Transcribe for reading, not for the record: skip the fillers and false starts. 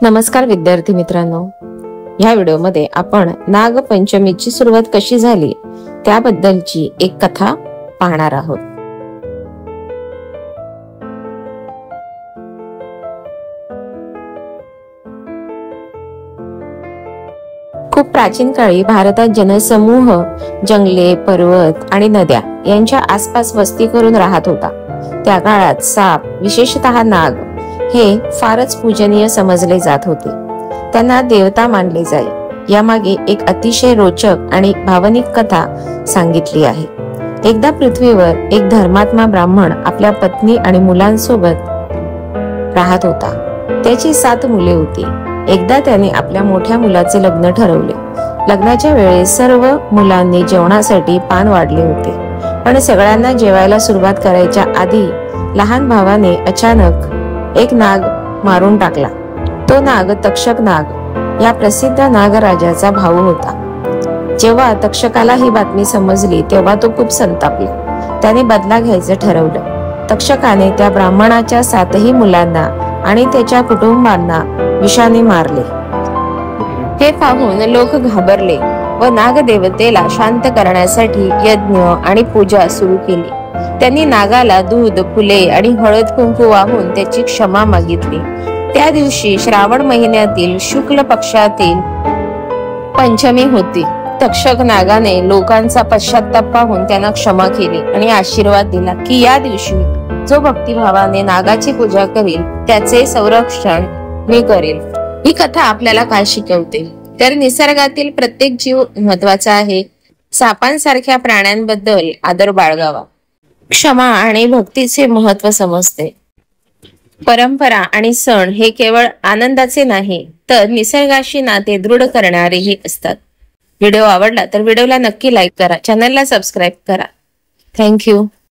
नमस्कार विद्यार्थी मित्रांनो, या व्हिडिओमध्ये आपण नागपंचमीची सुरुवात कशी झाली त्याबद्दलची एक कथा पाहणार आहोत। खूप प्राचीन काळी भारतात जनसमूह जंगले, पर्वत आणि नद्या यांच्या आसपास वस्ती करून राहत होता। त्या काळात साप, विशेषतः नाग हे फारच पूजनीय समजले जात होते। त्यांना देवता मानले जाई। यामागे एक अतिशय रोचक आणि भावनिक कथा सांगितली आहे। एकदा पृथ्वीवर एक धर्मात्मा ब्राह्मण आपल्या पत्नी आणि मुलांसोबत राहत होता। त्याची 7 मुले होती। एकदा त्याने आपल्या मोठ्या मुलाचे लग्न ठरवले। लग्नाच्या वेळेस सर्व मुलांनी जेवणासाठी पान वाढले होते, पण सगळ्यांना जेवायला सुरुवात करायच्या आधी लहान भावाने अचानक एक नाग मारून टाकला। तो नाग तक्षक नाग या प्रसिद्ध नागराजाचा भाऊ होता। जेव्हा तक्षकाला ही बातमी समजली तेव्हा तो खूप संतापला। त्याने बदला घ्यायचं ठरवलं। तक्षकाने त्या ब्राह्मणाच्या 7ही मुलांना आणि त्याच्या कुटुंबांना विषाने मारले। हे पाहून लोक घाबरले व नागदेवतेला शांत करण्यासाठी यज्ञ आणि पूजा सुरू केली। त्यांनी नागाला दूध, फुले आणि हळद कुंकू वाहून त्याची क्षमा मागितली। त्या दिवशी श्रावण महिन्यातील शुक्ल पक्षातील पंचमी होती। तक्षक नागाने लोकांचा पश्चाताप पाहून त्यांना क्षमा केली आणि आशीर्वाद दिला की या दिवशी जो भक्तिभावाने नागाची पूजा करेल त्याचे संरक्षण मी करेल। ही कथा आपल्याला काय शिकवते तर निसर्गातील प्रत्येक जीव महत्वाचा आहे। सापांसारख्या प्राण्यांबद्दल आदर बाळगावा। क्षमा आणि भक्तीचे महत्व समजते। परंपरा आणि सण हे केवळ आनंदाचे नाही तर निसर्गाशी नाते दृढ करणारेही असतात। व्हिडिओ आवडला तर व्हिडिओला नक्की लाईक करा, चॅनलला सबस्क्राईब करा। थँक्यू।